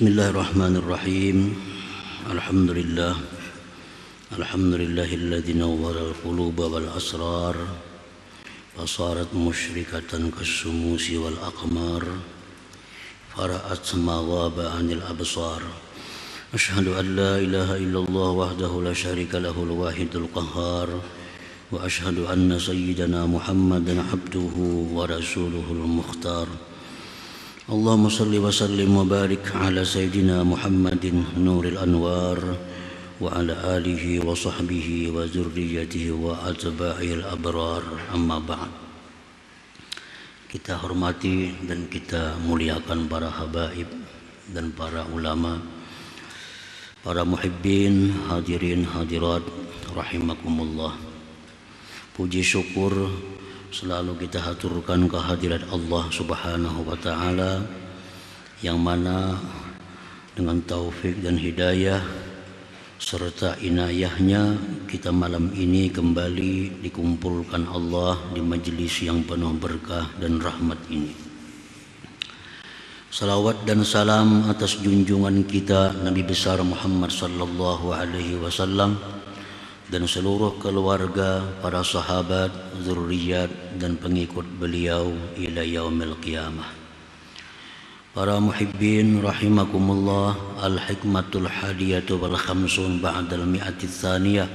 Bismillahirrahmanirrahim. Alhamdulillah. Alhamdulillahilladzi nawwara al-quluba wal asrar fasarat musyrikatan kas-sumusi wal aqmar fara'at mawaba 'anil absar. Asyhadu an la ilaha illallah wahdahu la syarika lahul wahidul qahhar wa asyhadu anna sayyidana Muhammadan abduhu wa rasuluhul mukhtar. Allahumma salli wa sallim wa barik ala sayyidina Muhammadin nuril anwar wa ala alihi wa sahbihi wa zurriyatihi wa atba'il abrar, amma ba'd. Kita hormati dan kita muliakan para habaib dan para ulama, para muhibbin, hadirin hadirat rahimakumullah. Puji syukur selalu kita haturkan kehadirat Allah Subhanahu wa Ta'ala, yang mana dengan taufik dan hidayah serta inayahnya kita malam ini kembali dikumpulkan Allah di majelis yang penuh berkah dan rahmat ini. Salawat dan salam atas junjungan kita Nabi besar Muhammad sallallahu alaihi wasallam dan seluruh keluarga, para sahabat, zurriyat dan pengikut beliau ila yaumil qiyamah. Para muhibbin rahimakumullah, al-hikmatul hadiyatu wal khamsun ba'dal mi'ati tsaniyah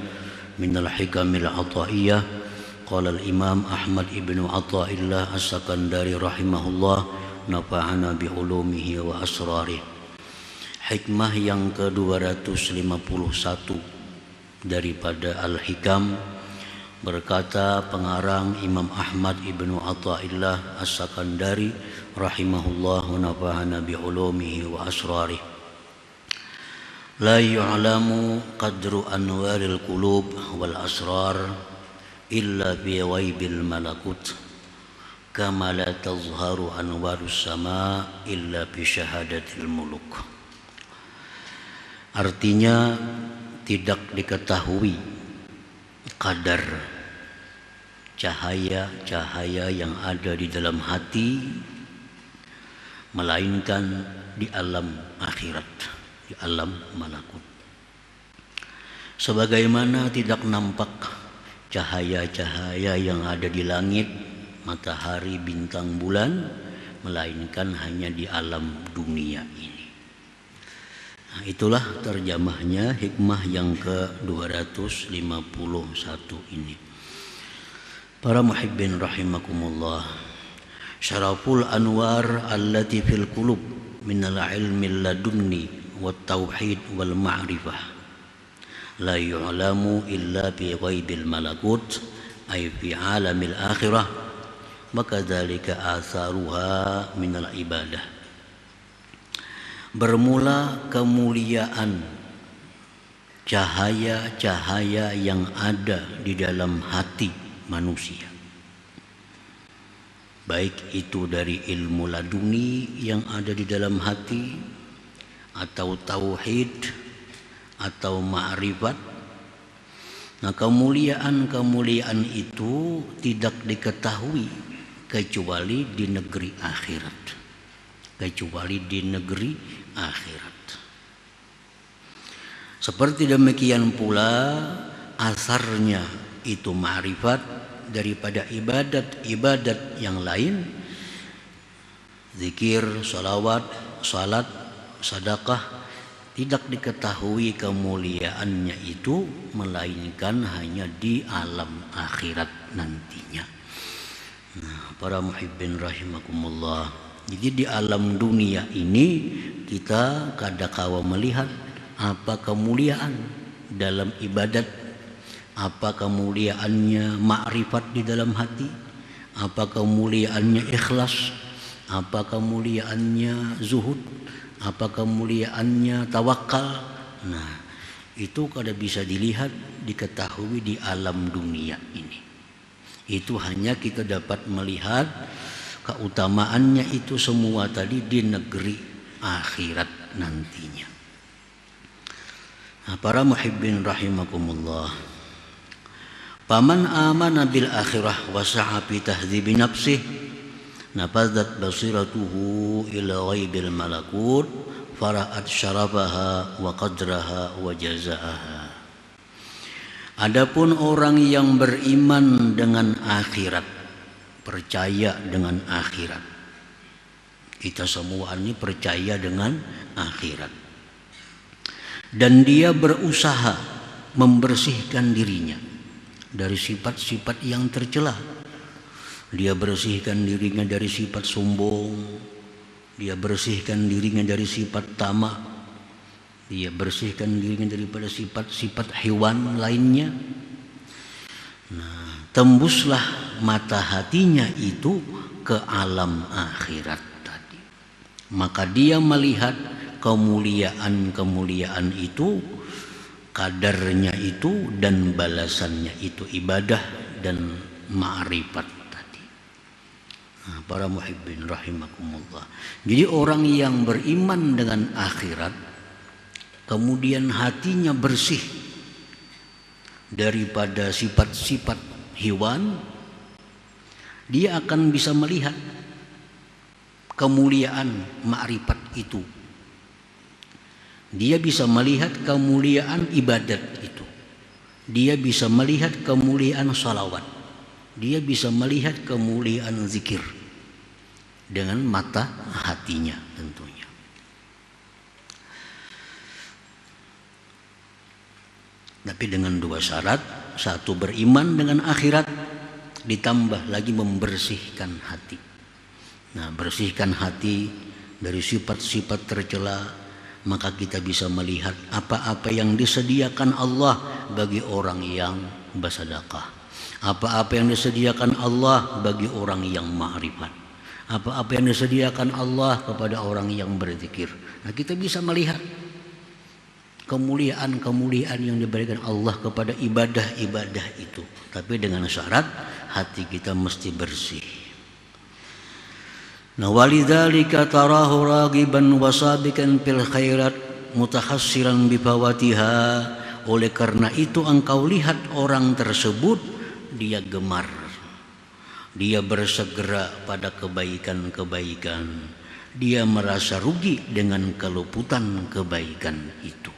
minal hikamil ataiyah. Qala al-imam Ahmad ibnu Athaillah as-Sakandari rahimahullah, nafa'ana bi ulumihi wa asrarih. Hikmah yang ke-251 daripada Al-Hikam, berkata pengarang Imam Ahmad ibnu Athaillah as-Sakandari rahimahullah, nafa'ana bi ulumihi wa asrarih. La yu'lamu qadru anwaril qulub wal asrar illa bi ghaibil malakut, kama la tazharu anwarus sama illa bi syahadatil muluk. Artinya, tidak diketahui kadar cahaya-cahaya yang ada di dalam hati melainkan di alam akhirat, di alam malakut. Sebagaimana tidak nampak cahaya-cahaya yang ada di langit, matahari, bintang, bulan, melainkan hanya di alam dunia ini. Nah, itulah terjemahnya hikmah yang ke-251 ini. Para muhibbin rahimakumullah, syaraful anwar allati fil qulub minal ilmi ladunni wat tauhid wal ma'rifah la yu'lamu illa bi ghaibil malakut ay fi alamil akhirah, maka dzalika atharuha minal ibadah. Bermula kemuliaan cahaya-cahaya yang ada di dalam hati manusia, baik itu dari ilmu laduni yang ada di dalam hati, atau tauhid, atau ma'rifat. Nah, kemuliaan-kemuliaan itu tidak diketahui kecuali di negeri akhirat. Seperti demikian pula asarnya itu ma'rifat daripada ibadat-ibadat yang lain, zikir, salawat, salat, sedekah, tidak diketahui kemuliaannya itu melainkan hanya di alam akhirat nantinya. Nah, para muhibbin rahimakumullah, jadi di alam dunia ini kita kadangkala melihat apa kemuliaan dalam ibadat, apa kemuliaannya ma'rifat di dalam hati, apa kemuliaannya ikhlas, apa kemuliaannya zuhud, apa kemuliaannya tawakal. Nah, itu kada bisa dilihat, diketahui di alam dunia ini. Itu hanya kita dapat melihat keutamaannya itu semua tadi di negeri akhirat nantinya. Nah, para muhibbin rahimakumullah, paman amana bil akhirah wa sa'a fi tahdhibi nafsih nafadat basiratuhu ila ghaibil malakut fara'at syarafaha wa qadraha wa jazaaha. Adapun orang yang beriman dengan akhirat, percaya dengan akhirat. Kita semua ini percaya dengan akhirat. Dan dia berusaha membersihkan dirinya dari sifat-sifat yang tercela. Dia bersihkan dirinya dari sifat sombong. Dia bersihkan dirinya dari sifat tamak. Dia bersihkan dirinya daripada sifat-sifat hewan lainnya. Nah, tembuslah mata hatinya itu ke alam akhirat tadi. Maka dia melihat kemuliaan-kemuliaan itu, kadarnya itu dan balasannya itu ibadah dan ma'rifat tadi. Nah, para muhibbin rahimakumullah. Jadi orang yang beriman dengan akhirat kemudian hatinya bersih daripada sifat-sifat hewan, dia akan bisa melihat kemuliaan ma'rifat itu. Dia bisa melihat kemuliaan ibadat itu. Dia bisa melihat kemuliaan salawat. Dia bisa melihat kemuliaan zikir dengan mata hatinya tentunya. Tapi dengan dua syarat. Satu, beriman dengan akhirat, ditambah lagi membersihkan hati. Nah, bersihkan hati dari sifat-sifat tercela, maka kita bisa melihat apa-apa yang disediakan Allah bagi orang yang bersedekah, apa-apa yang disediakan Allah bagi orang yang ma'rifat, apa-apa yang disediakan Allah kepada orang yang berzikir. Nah, kita bisa melihat kemuliaan-kemuliaan yang diberikan Allah kepada ibadah-ibadah itu. Tapi dengan syarat hati kita mesti bersih. Nah, walidzalika tarahu ragiban wasabikan fil khairat mutahassiran bifawatiha. Oleh karena itu engkau lihat orang tersebut dia gemar, dia bersegera pada kebaikan-kebaikan, dia merasa rugi dengan keluputan kebaikan itu.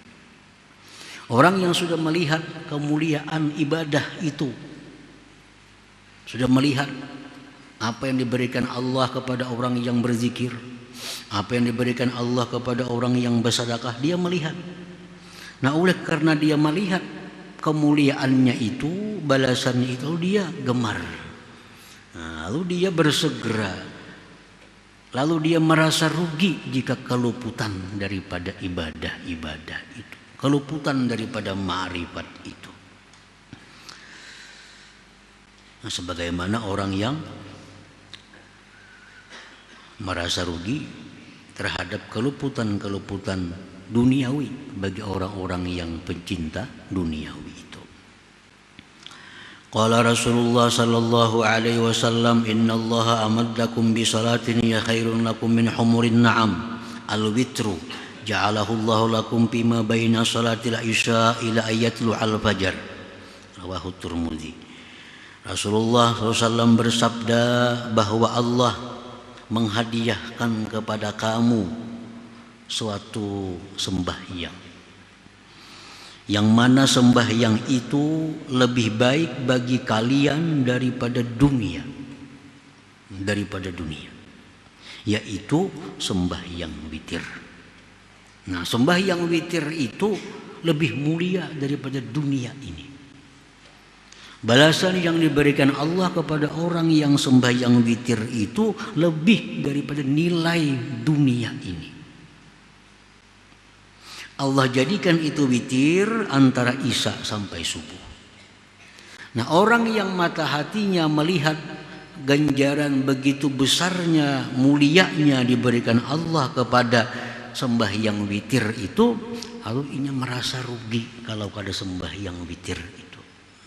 Orang yang sudah melihat kemuliaan ibadah itu, sudah melihat apa yang diberikan Allah kepada orang yang berzikir, apa yang diberikan Allah kepada orang yang bersedekah, dia melihat. Nah, oleh karena dia melihat kemuliaannya itu, balasannya itu, dia gemar. Nah, lalu dia bersegera, lalu dia merasa rugi jika keluputan daripada ibadah-ibadah itu, keluputan daripada ma'rifat itu. Nah, sebagaimana orang yang merasa rugi terhadap keluputan-keluputan duniawi bagi orang-orang yang pencinta duniawi itu. Qala Rasulullah sallallahu alaihi wasallam, innallaha amaddakum bi salatin ya khairun lakum min humurin na'am al-witru ja'alahu Allahu lakum bima baina salatil isya ila ayatul al-fajr. Rawahu Tirmidzi. Rasulullah SAW bersabda bahwa Allah menghadiahkan kepada kamu suatu sembahyang, yang mana sembahyang itu lebih baik bagi kalian daripada dunia, yaitu sembahyang witir. Nah, sembahyang witir itu lebih mulia daripada dunia ini. Balasan yang diberikan Allah kepada orang yang sembahyang witir itu lebih daripada nilai dunia ini. Allah jadikan itu witir antara isya sampai subuh. Nah, orang yang mata hatinya melihat ganjaran begitu besarnya, mulianya diberikan Allah kepada sembahyang witir itu, lalu ia merasa rugi kalau ada sembahyang witir itu.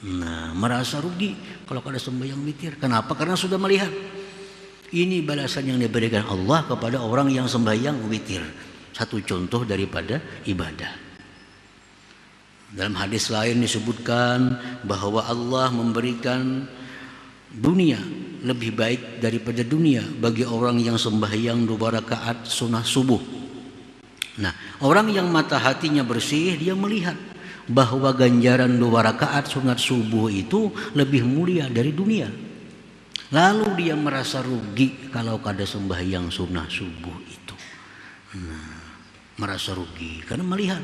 Nah, merasa rugi kalau ada sembahyang witir. Kenapa? Karena sudah melihat ini balasan yang diberikan Allah kepada orang yang sembahyang witir. Satu contoh daripada ibadah. Dalam hadis lain disebutkan bahwa Allah memberikan dunia lebih baik daripada dunia bagi orang yang sembahyang 2 rakaat sunah subuh. Nah, orang yang mata hatinya bersih, dia melihat bahwa ganjaran 2 rakaat sunat subuh itu lebih mulia dari dunia. Lalu dia merasa rugi kalau kada sembahyang sunah subuh itu. Merasa rugi karena melihat,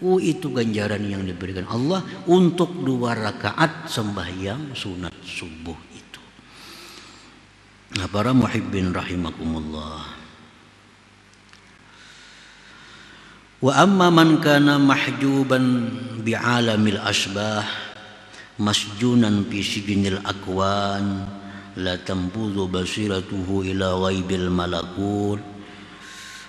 itu ganjaran yang diberikan Allah untuk 2 rakaat sembahyang sunat subuh itu. Nah, para muhibbin rahimakumullah. Wa amma man kana mahjuban bi'alamil asbah masjunan fi sijnil akwan la tanfudhu basiratuhu ila ghaibil malakut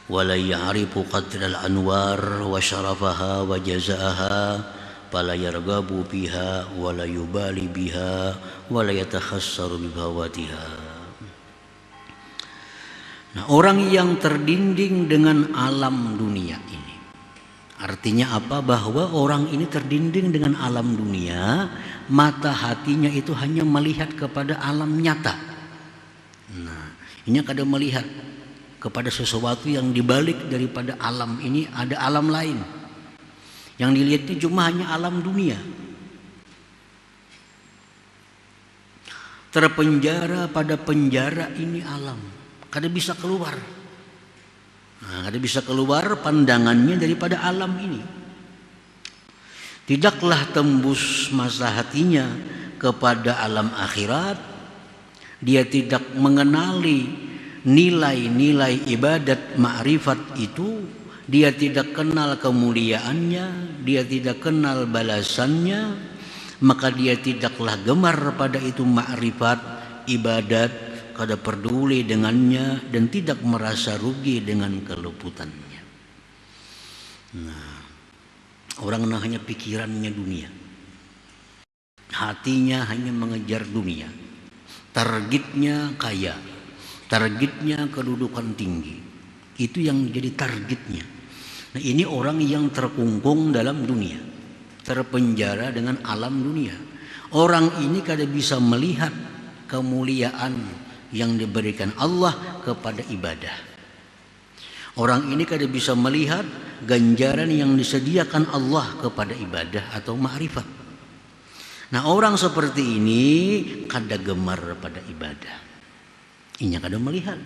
wa la ya'rifu qadral anwar wa syarafaha wa jazaaha fala yarghabu biha wa la yubali biha wa la yatakhassaru bi bawatiha. Nah, orang yang terdinding dengan alam dunia ini, artinya apa? Bahwa orang ini terdinding dengan alam dunia, mata hatinya itu hanya melihat kepada alam nyata. Nah, ini kada melihat kepada sesuatu yang dibalik daripada alam ini, ada alam lain. Yang dilihatnya cuma hanya alam dunia. Terpenjara pada penjara ini alam, kada bisa keluar. Nah, kada bisa keluar pandangannya daripada alam ini. Tidaklah tembus masa hatinya kepada alam akhirat. Dia tidak mengenali nilai-nilai ibadat ma'rifat itu. Dia tidak kenal kemuliaannya, dia tidak kenal balasannya, maka dia tidaklah gemar pada itu ma'rifat, ibadat, kada peduli dengannya dan tidak merasa rugi dengan keluputannya. Nah, orang hanya pikirannya dunia, hatinya hanya mengejar dunia, targetnya kaya, targetnya kedudukan tinggi, itu yang jadi targetnya. Nah, ini orang yang terkungkung dalam dunia, terpenjara dengan alam dunia. Orang ini kada bisa melihat kemuliaan yang diberikan Allah kepada ibadah. Orang ini kada bisa melihat ganjaran yang disediakan Allah kepada ibadah atau ma'rifat. Nah, orang seperti ini kada gemar pada ibadah. Ini kada melihat.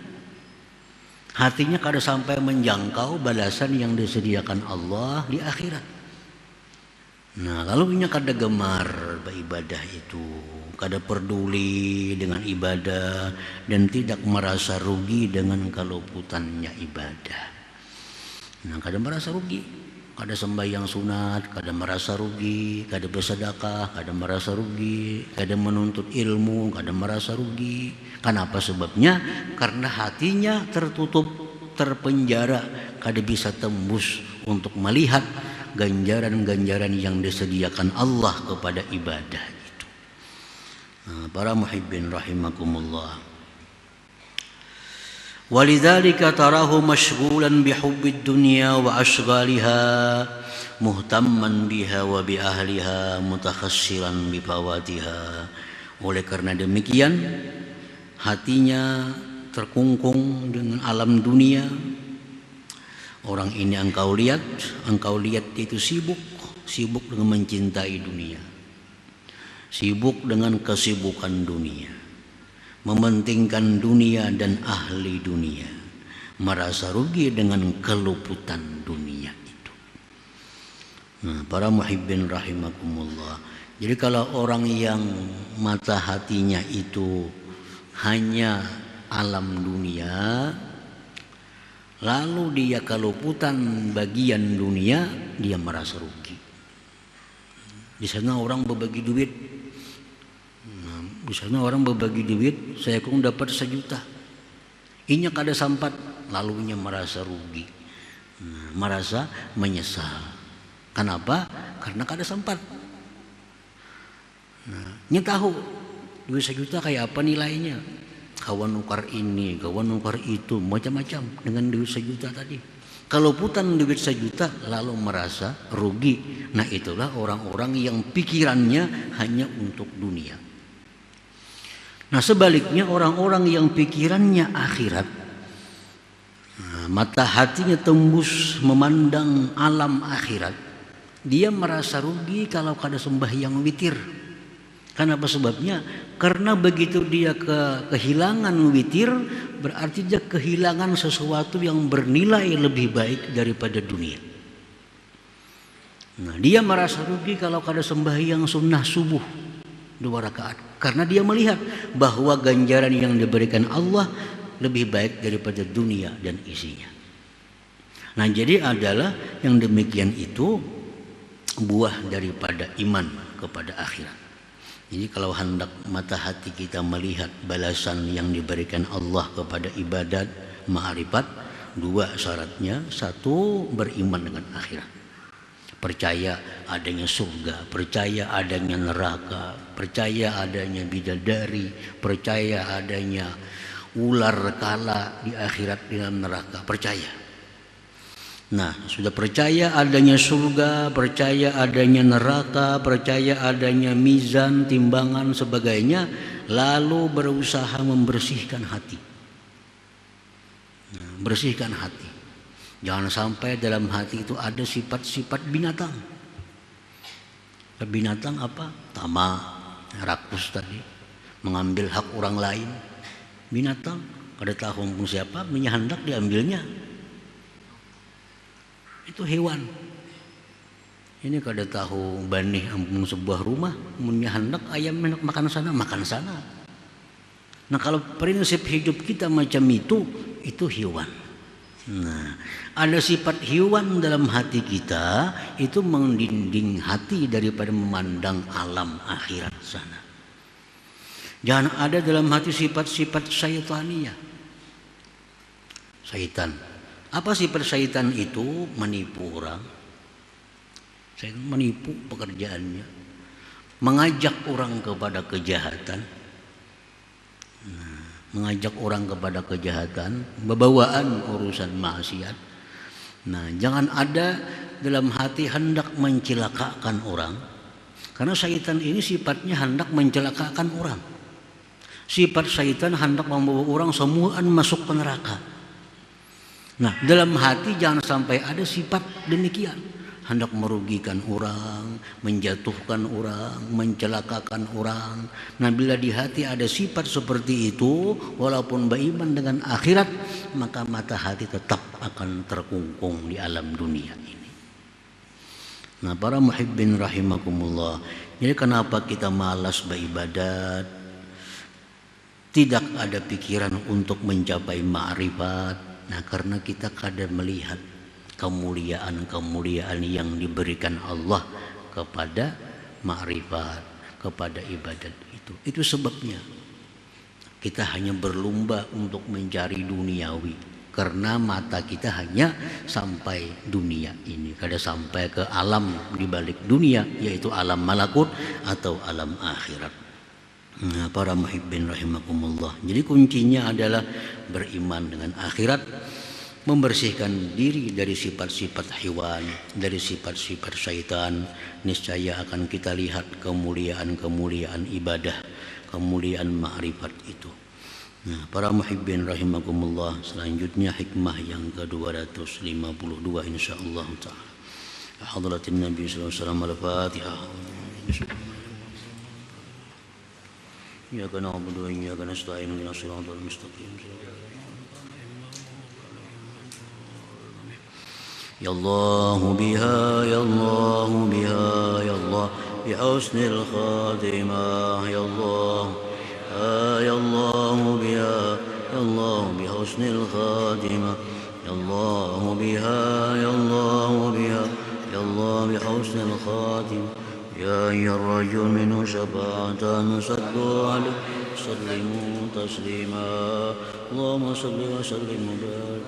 Hatinya kada sampai menjangkau balasan yang disediakan Allah di akhirat. Nah, lalu ini kada gemar beribadah itu, kada peduli dengan ibadah dan tidak merasa rugi dengan keluputannya ibadah. Nah, kada merasa rugi, kada sembahyang sunat, kada merasa rugi, kada bersedekah, kada merasa rugi, kada menuntut ilmu, kada merasa rugi. Kenapa sebabnya? Karena hatinya tertutup, terpenjara, kada bisa tembus untuk melihat ganjaran-ganjaran yang disediakan Allah kepada ibadah itu. Nah, para muhibbin rahimakumullah. Walidzalika tarahu mashghulan bihubbid dunya wa ashghaliha muhtamman biha wa bi ahliha mutakhassiran bi fawatiha. Oleh karena demikian hatinya terkungkung dengan alam dunia. Orang ini engkau lihat itu sibuk dengan mencintai dunia, sibuk dengan kesibukan dunia, mementingkan dunia dan ahli dunia, merasa rugi dengan keluputan dunia itu. Nah, para muhibbin rahimakumullah. Jadi kalau orang yang mata hatinya itu hanya alam dunia, lalu dia keluputan bagian dunia, dia merasa rugi. Di sana orang berbagi duit. Nah, di sana orang berbagi duit, saya kong dapat 1 juta. Inya kada sampat, lalu inya merasa rugi. Nah, merasa menyesal. Kenapa? Karena kada sempat. Nah, inya tahu duit 1 juta kayak apa nilainya. Kawan nukar ini, kawan nukar itu, macam-macam dengan duit 1 juta tadi. Kalau putan duit 1 juta lalu merasa rugi. Nah, itulah orang-orang yang pikirannya hanya untuk dunia. Nah sebaliknya orang-orang yang pikirannya akhirat, mata hatinya tembus memandang alam akhirat, dia merasa rugi kalau kada sembahyang witir. Kenapa sebabnya? Karena begitu dia kehilangan witir, berarti dia kehilangan sesuatu yang bernilai lebih baik daripada dunia. Nah, dia merasa rugi kalau kada sembahyang sunnah subuh 2 rakaat, karena dia melihat bahwa ganjaran yang diberikan Allah lebih baik daripada dunia dan isinya. Nah, jadi adalah yang demikian itu buah daripada iman kepada akhirat. Jadi kalau hendak mata hati kita melihat balasan yang diberikan Allah kepada ibadat ma'rifat, 2 syaratnya. 1, beriman dengan akhirat. Percaya adanya surga, percaya adanya neraka, percaya adanya bidadari, percaya adanya ular kala di akhirat di dalam neraka, percaya. Nah, sudah percaya adanya surga, percaya adanya neraka, percaya adanya mizan, timbangan, sebagainya, lalu berusaha membersihkan hati. Nah, bersihkan hati. Jangan sampai dalam hati itu ada sifat-sifat binatang. Binatang apa? Tamak, rakus tadi, mengambil hak orang lain. Binatang, kada tahu pun siapa, hendak diambilnya. Itu hewan. Ini kada tahu banih ampun sebuah rumah, munnya hendak ayam hendak makan sana, makan sana. Nah, kalau prinsip hidup kita macam itu hewan. Nah, ada sifat hewan dalam hati kita, itu mendinding hati daripada memandang alam akhirat sana. Jangan ada dalam hati sifat-sifat syaitaniyah. Syaitan. Apa sifat syaitan itu? Menipu orang. Syaitan menipu pekerjaannya, mengajak orang kepada kejahatan. Nah, mengajak orang kepada kejahatan, bebawaan urusan maksiat. Nah, jangan ada dalam hati hendak mencelakakan orang, karena syaitan ini sifatnya hendak mencelakakan orang. Sifat syaitan hendak membawa orang semuaan masuk ke neraka. Nah, dalam hati jangan sampai ada sifat demikian, hendak merugikan orang, menjatuhkan orang, mencelakakan orang. Nah, bila di hati ada sifat seperti itu, walaupun beriman dengan akhirat, maka mata hati tetap akan terkungkung di alam dunia ini. Nah, para muhibbin rahimakumullah, jadi kenapa kita malas beribadat? Tidak ada pikiran untuk mencapai ma'rifat. Nah, karena kita kadang melihat kemuliaan-kemuliaan yang diberikan Allah kepada ma'rifat, kepada ibadat itu. Itu sebabnya kita hanya berlomba untuk mencari duniawi, karena mata kita hanya sampai dunia ini, kada sampai ke alam di balik dunia, yaitu alam malakut atau alam akhirat. Nah, para muhibbin rahimakumullah, jadi kuncinya adalah beriman dengan akhirat, membersihkan diri dari sifat-sifat hewan, dari sifat-sifat syaitan. Niscaya akan kita lihat kemuliaan-kemuliaan ibadah, kemuliaan ma'rifat itu. Nah, para muhibbin rahimakumullah, selanjutnya hikmah yang ke-252 insyaallah taala. Hadratin Nabi sallallahu alaihi wasallam, al-Fatihah. إياك نعبد وإياك نستعين اهدنا الصراط المستقيم يا الله بها يا الله بها يا الله بحسن الخاتمة يا الله يا الله بها يا الله بحسن الخاتمة يا الله بها يا الله بها يا الله بحسن الخاتمة يا أيها الرجل منه شفاعة صلوا عليه وسلموا تسليما اللهم صل وسلم وبارك